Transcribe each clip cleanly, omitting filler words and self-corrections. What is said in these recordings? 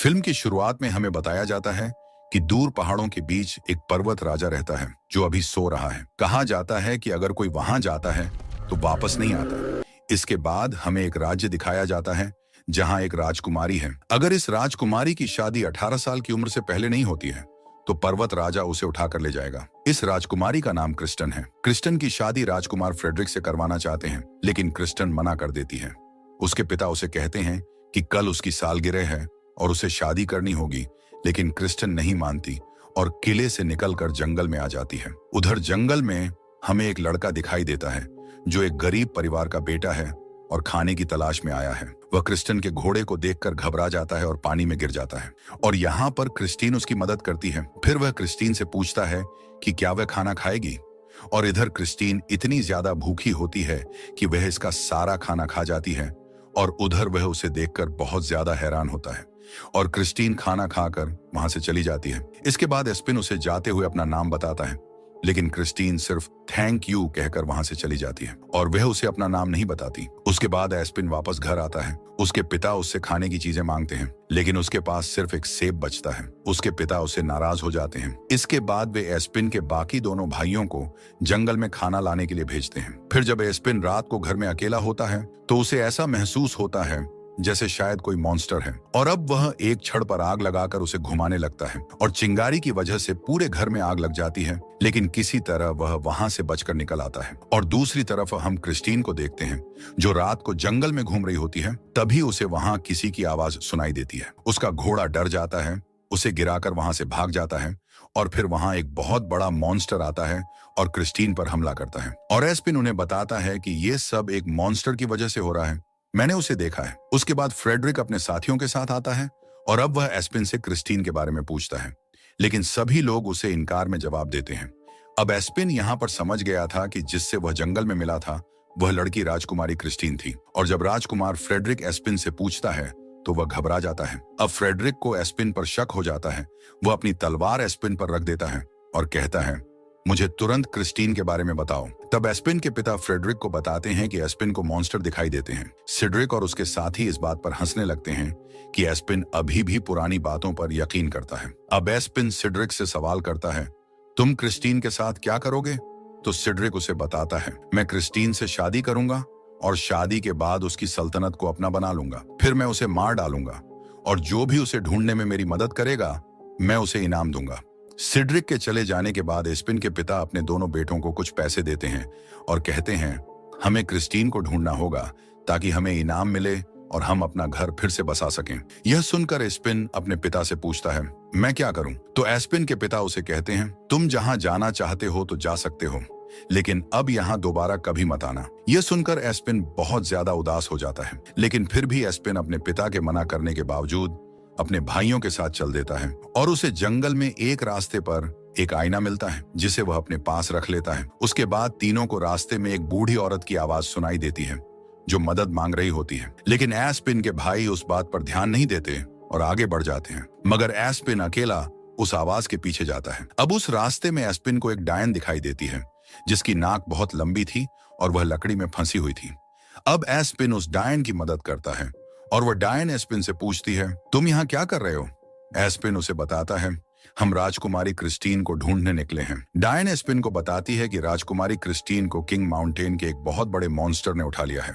Film की शुरुआत में हमें बताया जाता है कि दूर पहाड़ों के बीच एक पर्वत राजा रहता है जो अभी सो रहा है। कहा जाता है कि अगर कोई वहां जाता है तो वापस नहीं आता। इसके बाद हमें एक राज्य दिखाया जाता है जहां एक राजकुमारी है। अगर इस राजकुमारी की शादी 18 साल की उम्र से पहले नहीं होती है तो पर्वत राजा उसे उठाकर ले जाएगा। इस राजकुमारी का नाम क्रिस्टन है। क्रिस्टन की शादी राजकुमार फ्रेडरिक से करवाना चाहते हैं, लेकिन क्रिस्टन मना कर देती है। उसके पिता उसे कहते हैं कि कल उसकी सालगिरह है और उसे शादी करनी होगी, लेकिन क्रिस्टन नहीं मानती और किले से निकलकर जंगल में आ जाती है। उधर जंगल में हमें एक लड़का दिखाई देता है जो एक गरीब परिवार का बेटा है और खाने की तलाश में आया है। वह क्रिस्टन के घोड़े को देखकर घबरा जाता है और पानी में गिर जाता है और यहाँ पर क्रिस्टीन उसकी मदद करती है। फिर वह क्रिस्टीन से पूछता है कि क्या वह खाना खाएगी, और इधर क्रिस्टीन इतनी ज्यादा भूखी होती है कि वह इसका सारा खाना खा जाती है और उधर वह उसे देखकर बहुत ज्यादा हैरान होता है और क्रिस्टीन खाना खाकर वहां से चली जाती है। इसके बाद एस्पिन उसे जाते हुए अपना नाम बताता है, लेकिन क्रिस्टीन सिर्फ थैंक यू कहकर वहां से चली जाती है और वह उसे अपना नाम नहीं बताती। उसके बाद एस्पिन वापस घर आता है। उसके पिता उससे खाने की चीजें मांगते हैं, लेकिन उसके पास सिर्फ एक सेब बचता है। उसके पिता उससे नाराज हो जाते हैं। इसके बाद वे एस्पिन के बाकी दोनों भाइयों को जंगल में खाना लाने के लिए भेजते हैं। फिर जब एस्पिन रात को घर में अकेला होता है तो उसे ऐसा महसूस होता है जैसे शायद कोई मॉन्स्टर है, और अब वह एक छड़ पर आग लगाकर उसे घुमाने लगता है और चिंगारी की वजह से पूरे घर में आग लग जाती है, लेकिन किसी तरह वह वहां से बचकर निकल आता है। और दूसरी तरफ हम क्रिस्टीन को देखते हैं जो रात को जंगल में घूम रही होती है। तभी उसे वहां किसी की आवाज सुनाई देती है। उसका घोड़ा डर जाता है, उसे गिराकर वहां से भाग जाता है और फिर वहां एक बहुत बड़ा मॉन्स्टर आता है और क्रिस्टीन पर हमला करता है। और एस्पिन उन्हें बताता है कि ये सब एक मॉन्स्टर की वजह से हो रहा है, मैंने उसे देखा है। उसके बाद फ्रेडरिक अपने साथियों के साथ आता है और अब वह एस्पिन से क्रिस्टीन के बारे में पूछता है, लेकिन सभी लोग उसे इनकार में जवाब देते हैं। अब एस्पिन यहाँ पर समझ गया था कि जिससे वह जंगल में मिला था वह लड़की राजकुमारी क्रिस्टीन थी, और जब राजकुमार फ्रेडरिक एस्पिन से पूछता है तो वह घबरा जाता है। अब फ्रेडरिक को एस्पिन पर शक हो जाता है। वह अपनी तलवार एस्पिन पर रख देता है और कहता है, मुझे तुरंत क्रिस्टीन के बारे में बताओ। तब एस्पिन के पिता फ्रेडरिक को बताते हैं कि एस्पिन को मॉन्स्टर दिखाई देते हैं। सिड्रिक और उसके साथी इस बात पर हंसने लगते हैं कि एस्पिन अभी भी पुरानी बातों पर यकीन करता है। अब एस्पिन सिड्रिक से सवाल करता है, तुम क्रिस्टीन के साथ क्या करोगे? तो सिड्रिक उसे बताता है, मैं क्रिस्टीन से शादी करूंगा और शादी के बाद उसकी सल्तनत को अपना बना लूंगा। फिर मैं उसे मार डालूंगा और जो भी उसे ढूंढने में मेरी मदद करेगा मैं उसे इनाम दूंगा। सिड्रिक के चले जाने के बाद एस्पिन के पिता अपने दोनों बेटों को कुछ पैसे देते हैं और कहते हैं, हमें क्रिस्टीन को ढूंढना होगा ताकि हमें इनाम मिले और हम अपना घर फिर से बसा सकें। यह सुनकर एस्पिन अपने पिता से पूछता है, मैं क्या करूं? तो एस्पिन के पिता उसे कहते हैं, तुम जहां जाना चाहते हो तो जा सकते हो, लेकिन अब यहाँ दोबारा कभी मत आना। यह सुनकर एस्पिन बहुत ज्यादा उदास हो जाता है, लेकिन फिर भी एस्पिन अपने पिता के मना करने के बावजूद अपने भाइयों के साथ चल देता है और उसे जंगल में एक रास्ते पर एक आईना मिलता है जिसे वह अपने पास रख लेता है। उसके बाद तीनों को रास्ते में एक बूढ़ी औरत की आवाज सुनाई देती है जो मदद मांग रही होती है, लेकिन एस्पिन के भाई उस बात पर ध्यान नहीं देते और आगे बढ़ जाते हैं, मगर एस्पिन अकेला उस आवाज के पीछे जाता है। अब उस रास्ते में एस्पिन को एक डायन दिखाई देती है जिसकी नाक बहुत लंबी थी और वह लकड़ी में फंसी हुई थी। अब एस्पिन उस डायन की मदद करता है और वह डायन एस्पिन से पूछती है, तुम यहाँ क्या कर रहे हो? एस्पिन उसे बताता है, हम राजकुमारी क्रिस्टीन को ढूंढने निकले हैं। डायन एस्पिन को बताती है कि राजकुमारी क्रिस्टीन को किंग माउंटेन के एक बहुत बड़े मॉन्स्टर ने उठा लिया है।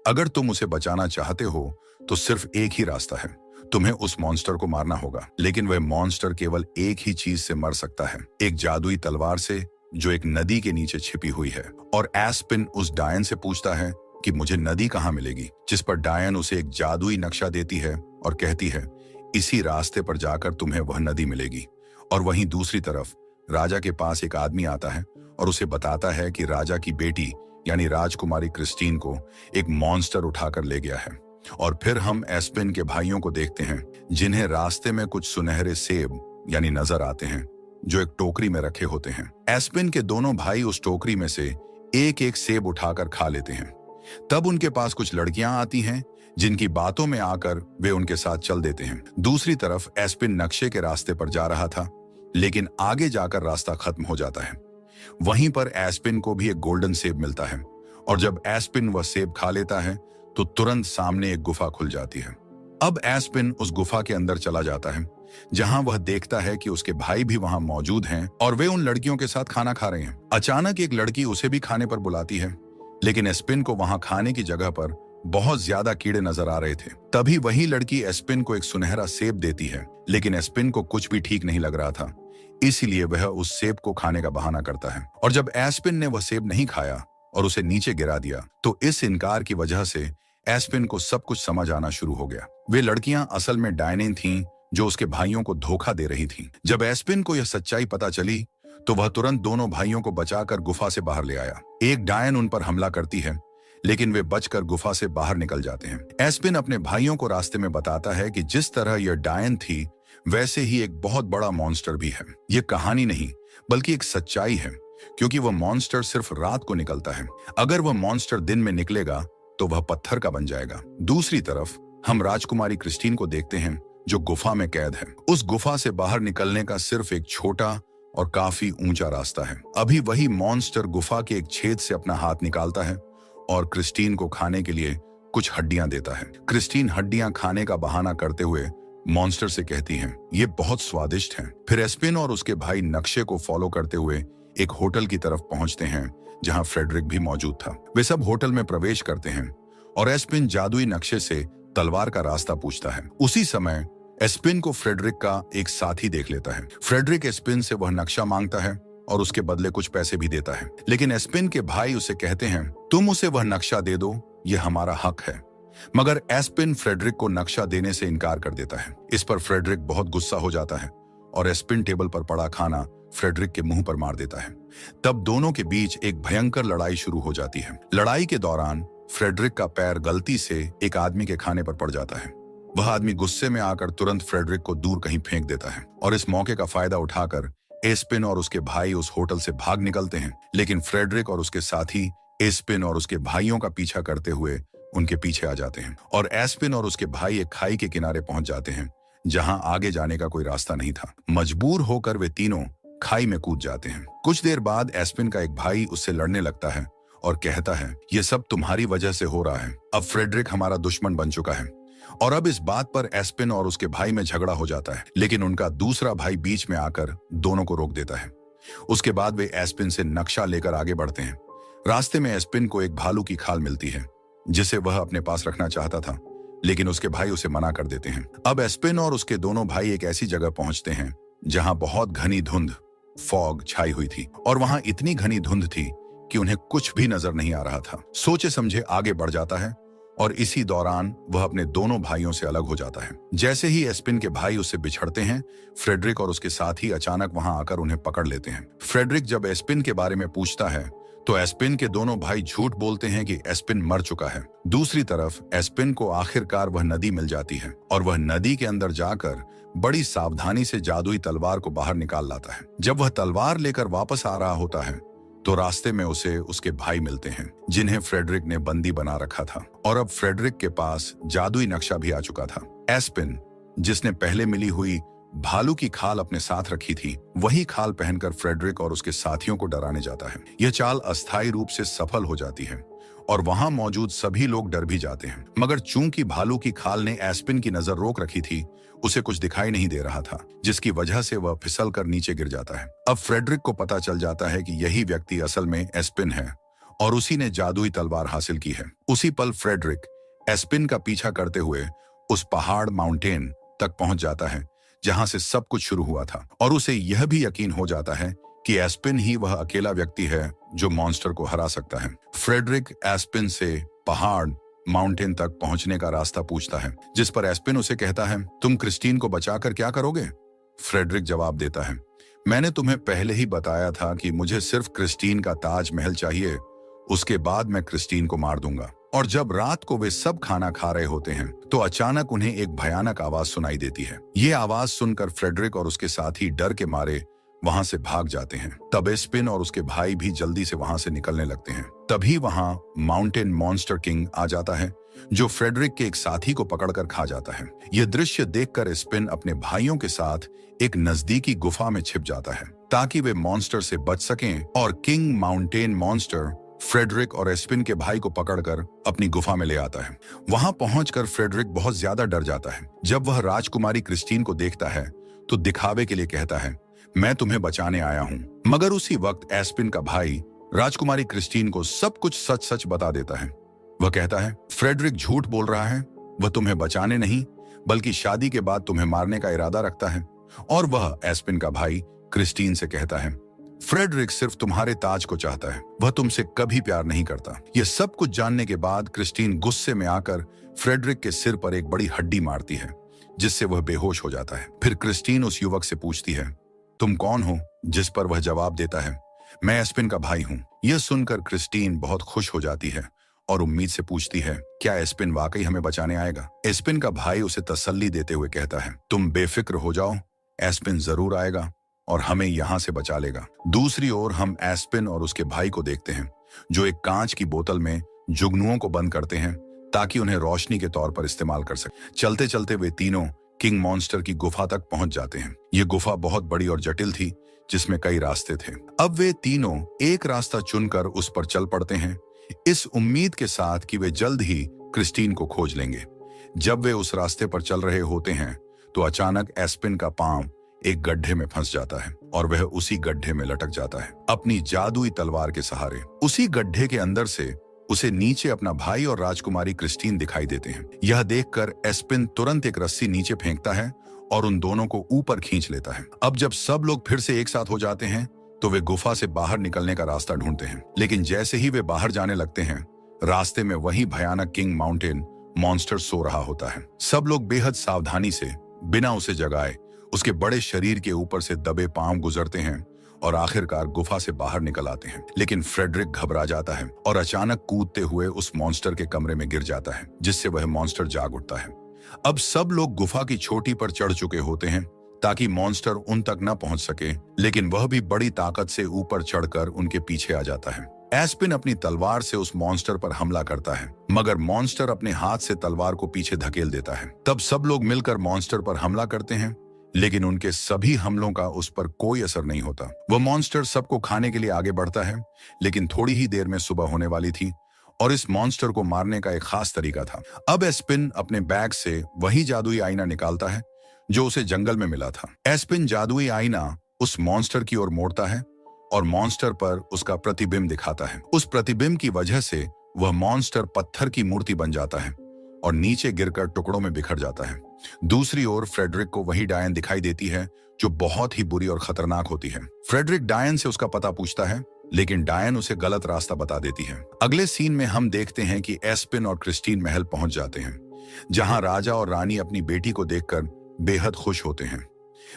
अगर तुम उसे बचाना चाहते हो तो सिर्फ एक ही रास्ता है, तुम्हें उस मॉन्स्टर को मारना होगा, लेकिन वह मॉन्स्टर केवल एक ही चीज से मर सकता है, एक जादुई तलवार से जो एक नदी के नीचे छिपी हुई है। और एस्पिन उस डायन से पूछता है कि मुझे नदी कहाँ मिलेगी, जिस पर डायन उसे एक जादुई नक्शा देती है और कहती है, इसी रास्ते पर जाकर तुम्हें वह नदी मिलेगी। और वहीं दूसरी तरफ राजा के पास एक आदमी आता है और उसे बताता है कि राजा की बेटी यानी राजकुमारी क्रिस्टीन को एक मॉन्स्टर उठाकर ले गया है। और फिर हम एस्पिन के भाइयों को देखते हैं जिन्हें रास्ते में कुछ सुनहरे सेब यानी नजर आते हैं जो एक टोकरी में रखे होते हैं। एस्पिन के दोनों भाई उस टोकरी में से एक एक सेब उठाकर खा लेते हैं। तब उनके पास कुछ लड़कियां आती हैं जिनकी बातों में आकर वे उनके साथ चल देते हैं। दूसरी तरफ एस्पिन नक्शे के रास्ते पर जा रहा था, लेकिन आगे जाकर रास्ता खत्म हो जाता है। वहीं पर एस्पिन को भी एक गोल्डन सेब मिलता है और जब एस्पिन वह सेब खा लेता है तो तुरंत सामने एक गुफा खुल जाती है अब एस्पिन उस गुफा के अंदर चला जाता है, जहां वह देखता है कि उसके भाई भी वहां मौजूद हैं और वे उन लड़कियों के साथ खाना खा रहे हैं। अचानक एक लड़की उसे भी खाने पर बुलाती है, लेकिन एस्पिन को वहां खाने की जगह पर बहुत ज्यादा कीड़े नजर आ रहे थे। तभी वही लड़की एस्पिन को एक सुनहरा सेब देती है, लेकिन एस्पिन को कुछ भी ठीक नहीं लग रहा था, इसीलिए वह उस सेब को खाने का बहाना करता है। और जब एस्पिन ने वह सेब नहीं खाया और उसे नीचे गिरा दिया, तो इस इनकार की वजह से एस्पिन को सब कुछ समझ आना शुरू हो गया। वे लड़कियां असल में डायने थीं, जो उसके भाइयों को धोखा दे रही थीं। जब एस्पिन को यह सच्चाई पता चली, तो वह तुरंत दोनों भाइयों को बचाकर गुफा से बाहर ले आया। एक डायन उन पर हमला करती है, लेकिन वे बचकर गुफा से बाहर निकल जाते हैं। एस्पिन अपने भाइयों को रास्ते में बताता है कि जिस तरह यह डायन थी, वैसे ही एक बहुत बड़ा मॉन्स्टर भी है। ये कहानी नहीं, बल्कि एक सच्चाई है, क्योंकि वह मॉन्स्टर सिर्फ रात को निकलता है। अगर वह मॉन्स्टर दिन में निकलेगा तो वह पत्थर का बन जाएगा। दूसरी तरफ हम राजकुमारी क्रिस्टीन को देखते हैं, जो गुफा में कैद है। उस गुफा से बाहर निकलने का सिर्फ एक छोटा और काफी ऊंचा रास्ता है। अभी वही मॉन्स्टर गुफा के एक छेद से अपना हाथ निकालता है और क्रिस्टीन को खाने के लिए कुछ हड्डियां देता है। क्रिस्टीन हड्डियां खाने का बहाना करते हुए मॉन्स्टर से कहती हैं, ये बहुत स्वादिष्ट हैं। फिर एस्पिन और उसके भाई नक्शे को फॉलो करते हुए एक होटल की तरफ पहुंचते हैं, जहां फ्रेडरिक भी मौजूद था। वे सब होटल में प्रवेश करते हैं और एस्पिन जादुई नक्शे से तलवार का रास्ता पूछता है। उसी समय एस्पिन को फ्रेडरिक का एक साथी देख लेता है। फ्रेडरिक एस्पिन से वह नक्शा मांगता है और उसके बदले कुछ पैसे भी देता है, लेकिन एस्पिन के भाई उसे कहते हैं, तुम उसे वह नक्शा दे दो, यह हमारा हक है। मगर एस्पिन फ्रेडरिक को नक्शा देने से इनकार कर देता है। इस पर फ्रेडरिक बहुत गुस्सा हो जाता है और एस्पिन टेबल पर पड़ा खाना फ्रेडरिक के मुंह पर मार देता है। तब दोनों के बीच एक भयंकर लड़ाई शुरू हो जाती है। लड़ाई के दौरान फ्रेडरिक का पैर गलती से एक आदमी के खाने पर पड़ जाता है। वह आदमी गुस्से में आकर तुरंत फ्रेडरिक को दूर कहीं फेंक देता है और इस मौके का फायदा उठाकर एस्पिन और उसके भाई उस होटल से भाग निकलते हैं। लेकिन फ्रेडरिक और उसके साथी एस्पिन और उसके भाइयों का पीछा करते हुए उनके पीछे आ जाते हैं और एस्पिन और उसके भाई एक खाई के किनारे पहुंच जाते हैं, जहां आगे जाने का कोई रास्ता नहीं था। मजबूर होकर वे तीनों खाई में कूद जाते हैं। कुछ देर बाद एस्पिन का एक भाई उससे लड़ने लगता है और कहता है, ये सब तुम्हारी वजह से हो रहा है। अब फ्रेडरिक हमारा दुश्मन बन चुका है। और अब इस बात पर एस्पिन और उसके भाई में झगड़ा हो जाता है, लेकिन उनका दूसरा भाई बीच में आकर दोनों को रोक देता है। उसके बाद वे एस्पिन से नक्शा लेकर आगे बढ़ते हैं। रास्ते में एस्पिन को एक भालू की खाल मिलती है, जिसे वह अपने पास रखना चाहता था, लेकिन उसके भाई उसे मना कर देते हैं। अब एस्पिन और उसके दोनों भाई एक ऐसी जगह पहुंचते हैं जहां बहुत घनी धुंध फॉग छाई हुई थी और वहां इतनी घनी धुंध थी कि उन्हें कुछ भी नजर नहीं आ रहा था। सोचे समझे आगे बढ़ जाता है और इसी दौरान वह अपने दोनों भाइयों से अलग हो जाता है। जैसे ही एस्पिन के भाई उससे बिछड़ते हैं, फ्रेडरिक और उसके साथी अचानक वहां आकर उन्हें पकड़ लेते हैं। फ्रेडरिक जब एस्पिन के बारे में पूछता है तो एस्पिन के दोनों भाई झूठ बोलते हैं कि एस्पिन मर चुका है। दूसरी तरफ एस्पिन को आखिरकार वह नदी मिल जाती है और वह नदी के अंदर जाकर बड़ी सावधानी से जादुई तलवार को बाहर निकाल लाता है। जब वह तलवार लेकर वापस आ रहा होता है तो रास्ते में उसे उसके भाई मिलते हैं, जिन्हें फ्रेडरिक ने बंदी बना रखा था। और अब फ्रेडरिक के पास जादुई नक्शा भी आ चुका था। एस्पिन, जिसने पहले मिली हुई भालू की खाल अपने साथ रखी थी, वही खाल पहनकर फ्रेडरिक और उसके साथियों को डराने जाता है। यह चाल अस्थायी रूप से सफल हो जाती है और वहां मौजूद सभी लोग डर भी जाते हैं। मगर चूंकि भालू की खाल ने एस्पिन की नजर रोक रखी थी, उसे कुछ दिखाई नहीं दे रहा था, जिसकी वजह से वह फिसल कर नीचे गिर जाता है। अब फ्रेडरिक को पता चल जाता है कि यही व्यक्ति असल में एस्पिन है और उसी ने जादुई तलवार हासिल की है। उसी पल फ्रेडरिक एस्पिन का पीछा करते हुए उस पहाड़ माउंटेन तक पहुंच जाता है जहां से सब कुछ शुरू हुआ था और उसे यह भी यकीन हो जाता है कि एस्पिन ही वह अकेला व्यक्ति है जो मॉन्स्टर को हरा सकता है। फ्रेडरिक एस्पिन से पहाड़ माउंटेन तक पहुंचने का रास्ता पूछता है, जिस पर एस्पिन उसे कहता है, तुम क्रिस्टीन को बचाकर क्या करोगे? फ्रेडरिक जवाब देता है, मैंने तुम्हें पहले ही बताया था कि मुझे सिर्फ क्रिस्टीन का ताजमहल चाहिए, उसके बाद मैं क्रिस्टीन को मार दूंगा। और जब रात को वे सब खाना खा रहे होते हैं तो अचानक उन्हें एक भयानक आवाज सुनाई देती है। ये आवाज सुनकर फ्रेडरिक और उसके साथी डर के मारे वहां से भाग जाते हैं। तब एस्पिन और उसके भाई भी जल्दी से वहां से निकलने लगते हैं। तभी वहां माउंटेन मॉन्स्टर किंग आ जाता है, जो फ्रेडरिक के एक साथी को पकड़कर खा जाता है। यह दृश्य देखकर एस्पिन अपने भाइयों के साथ एक नजदीकी गुफा में छिप जाता है ताकि वे मॉन्स्टर से बच सकें और किंग माउंटेन मॉन्स्टर फ्रेडरिक और एस्पिन के भाई को पकड़कर अपनी गुफा में ले आता है। वहां पहुंचकर फ्रेडरिक बहुत ज्यादा डर जाता है। जब वह राजकुमारी क्रिस्टीन को देखता है तो दिखावे के लिए कहता है, मैं तुम्हें बचाने आया हूं। मगर उसी वक्त एस्पिन का भाई राजकुमारी क्रिस्टीन को सब कुछ सच सच बता देता है। वह कहता है, फ्रेडरिक झूठ बोल रहा है, वह तुम्हें बचाने नहीं बल्कि शादी के बाद तुम्हें मारने का इरादा रखता है। और वह एस्पिन का भाई क्रिस्टीन से कहता है, फ्रेडरिक सिर्फ तुम्हारे ताज को चाहता है, वह तुमसे कभी प्यार नहीं करता। यह सब कुछ जानने के बाद क्रिस्टीन गुस्से में आकर फ्रेडरिक के सिर पर एक बड़ी हड्डी मारती है, जिससे वह बेहोश हो जाता है। फिर क्रिस्टीन उस युवक से पूछती है, तुम कौन हो? जिस पर वह जवाब देता है, मैं एस्पिन का भाई हूं। यह सुनकर क्रिस्टीन बहुत खुश हो जाती है और उम्मीद से पूछती है, क्या एस्पिन वाकई हमें बचाने आएगा? एस्पिन का भाई उसे तसल्ली देते हुए कहता है, तुम बेफिक्र हो जाओ, एस्पिन जरूर आएगा और हमें यहां से बचा लेगा। दूसरी ओर हम एस्पिन और उसके भाई को देखते हैं, जो एक कांच की बोतल में जुगनुओं को बंद करते हैं ताकि उन्हें रोशनी के तौर पर इस्तेमाल कर सके। चलते चलते वे तीनों किंग मॉन्स्टर की गुफा तक पहुंच जाते हैं। ये गुफा बहुत बड़ी और जटिल थी, जिसमें कई रास्ते थे। अब वे तीनों एक रास्ता चुनकर उस पर चल पड़ते हैं, इस उम्मीद के साथ कि वे जल्द ही क्रिस्टीन को खोज लेंगे। जब वे उस रास्ते पर चल रहे होते हैं तो अचानक एस्पिन का पांव एक गड्ढे में फंस जाता है और वह उसी गड्ढे में लटक जाता है, अपनी जादुई तलवार के सहारे। उसी गड्ढे के अंदर से उसे नीचे अपना भाई और राजकुमारी क्रिस्टीन दिखाई देते हैं। यह देखकर एस्पिन तुरंत एक रस्सी नीचे फेंकता है और उन दोनों को ऊपर खींच लेता है। अब जब सब लोग फिर से एक साथ हो जाते हैं तो वे गुफा से बाहर निकलने का रास्ता ढूंढते हैं, लेकिन जैसे ही वे बाहर जाने लगते हैं, रास्ते में वही भयानक किंग माउंटेन मॉन्स्टर सो रहा होता है। सब लोग बेहद सावधानी से, बिना उसे जगाए, उसके बड़े शरीर के ऊपर से दबे पांव गुजरते हैं और आखिरकार गुफा से बाहर निकल आते हैं। लेकिन फ्रेडरिक घबरा जाता है और अचानक कूदते हुए उस मॉन्स्टर के कमरे में गिर जाता है, जिससे वह मॉन्स्टर जाग उठता है। अब सब लोग गुफा की चोटी पर चढ़ चुके होते हैं ताकि मॉन्स्टर उन तक न पहुंच सके, लेकिन वह भी बड़ी ताकत से ऊपर चढ़कर उनके पीछे आ जाता है। एस्पिन अपनी तलवार से उस मॉन्स्टर पर हमला करता है, मगर मॉन्स्टर अपने हाथ से तलवार को पीछे धकेल देता है। तब सब लोग मिलकर मॉन्स्टर पर हमला करते हैं, लेकिन उनके सभी हमलों का उस पर कोई असर नहीं होता। वह मॉन्स्टर सबको खाने के लिए आगे बढ़ता है, लेकिन थोड़ी ही देर में सुबह होने वाली थी और इस मॉन्स्टर को मारने का एक खास तरीका था। अब एस्पिन अपने बैग से वही जादुई आईना निकालता है जो उसे जंगल में मिला था। एस्पिन जादुई आईना उस मॉन्स्टर की ओर मोड़ता है और मॉन्स्टर पर उसका प्रतिबिंब दिखाता है। उस प्रतिबिंब की वजह से वह मॉन्स्टर पत्थर की मूर्ति बन जाता है और नीचे गिरकर टुकड़ों में बिखर जाता है। दूसरी ओर फ्रेडरिक को वही डायन दिखाई देती है जो बहुत ही बुरी और खतरनाक होती है। फ्रेडरिक डायन से उसका पता पूछता है, लेकिन डायन उसे गलत रास्ता बता देती है। अगले सीन में हम देखते हैं कि एस्पिन और क्रिस्टीन महल पहुंच जाते हैं, जहां राजा और रानी अपनी बेटी को देखकर बेहद खुश होते हैं।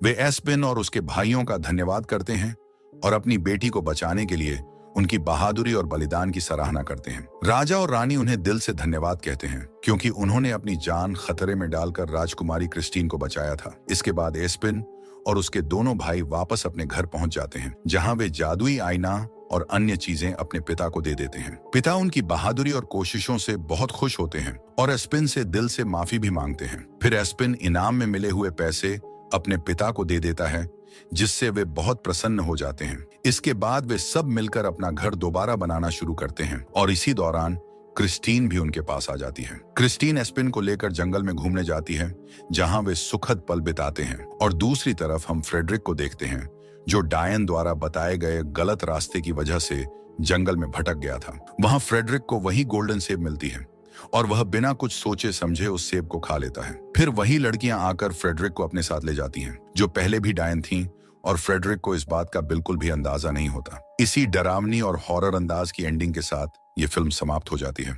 वे एस्पिन और उसके भाइयों का धन्यवाद करते हैं और अपनी बेटी को बचाने के लिए उनकी बहादुरी और बलिदान की सराहना करते हैं। राजा और रानी उन्हें दिल से धन्यवाद कहते हैं, क्योंकि उन्होंने अपनी जान खतरे में डालकर राजकुमारी क्रिस्टीन को बचाया था। इसके बाद एस्पिन और उसके दोनों भाई वापस अपने घर पहुंच जाते हैं, जहां वे जादुई आईना और अन्य चीजें अपने पिता को दे देते हैं। पिता उनकी बहादुरी और कोशिशों से बहुत खुश होते हैं और एस्पिन से दिल से माफी भी मांगते हैं। फिर एस्पिन इनाम में मिले हुए पैसे अपने पिता को दे देता है, जिससे वे बहुत प्रसन्न हो जाते हैं। इसके बाद वे सब मिलकर अपना घर दोबारा बनाना शुरू करते हैं और इसी दौरान क्रिस्टीन भी उनके पास आ जाती है। क्रिस्टीन एस्पिन को लेकर जंगल में घूमने जाती है, जहां वे सुखद पल बिताते हैं। और दूसरी तरफ हम फ्रेडरिक को देखते हैं, जो डायन द्वारा बताए गए गलत रास्ते की वजह से जंगल में भटक गया था। वहां फ्रेडरिक को वही गोल्डन सेब मिलती है और वह बिना कुछ सोचे समझे उस सेब को खा लेता है। फिर वही लड़कियां आकर फ्रेडरिक को अपने साथ ले जाती हैं, जो पहले भी डायन थीं, और फ्रेडरिक को इस बात का बिल्कुल भी अंदाजा नहीं होता। इसी डरावनी और हॉरर अंदाज की एंडिंग के साथ ये फिल्म समाप्त हो जाती है।